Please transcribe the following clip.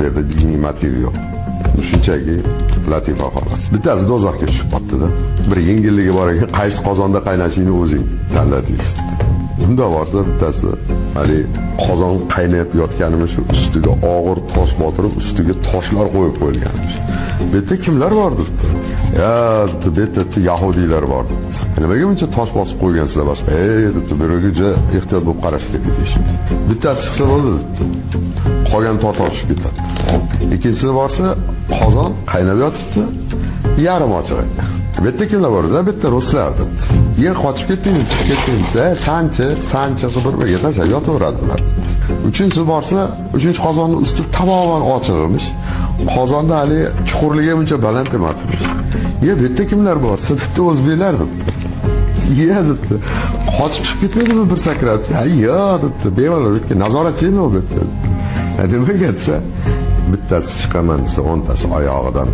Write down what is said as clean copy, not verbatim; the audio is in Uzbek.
bu yerda diniy motiv yo'q. Shunchaki latifa xolos. Bittasi do'zaxga tushib qoldi-da. Bir yengilligi bor ekan, qaysi qozonda qaynashingni o'zing tanla deydi. Bunda borsa bittasi hali qozon qaynab yotganimiz shu ustiga og'ir tosh botirib, ustiga toshlar qo'yib qo'yilganmish. Bu yerda kimlar bor debdi. Ya, bu yerda yahudiylar bor debdi. Nimaga buncha tosh bosib qo'ygansizlar boshqa? Debdi, bu yerga ehtiyot bo'lib qarash kerak deyishdi. Bittasi chiqsa bo'ldi debdi. Qolgan tortishib ketadi. Ikkinchisi borsa, qozon qaynab yotibdi, yarim ochiq ekan. Bu yerda kimlar bor? Bu yerda ruslar debdi. Qochib ketdingiz, chiqib ketdingiz, sanchi birga tashlab yotaveradilar. Uchinchisi borsa, uchinchi qozonni usti tamoman ochiq emish. Qozonda hali chuqurligi buncha baland emasmish. Bu yerda kimlar borsa, bu yerda o'zbeklar debdi. Debdi. Qochib chiqib ketmadimi bir sakrab? Yo'q debdi. Bemalol o'tgan nazoratchimi u bu yerda? Nimaga desa, bittasi chiqaman desa, 10tasi oyog'idan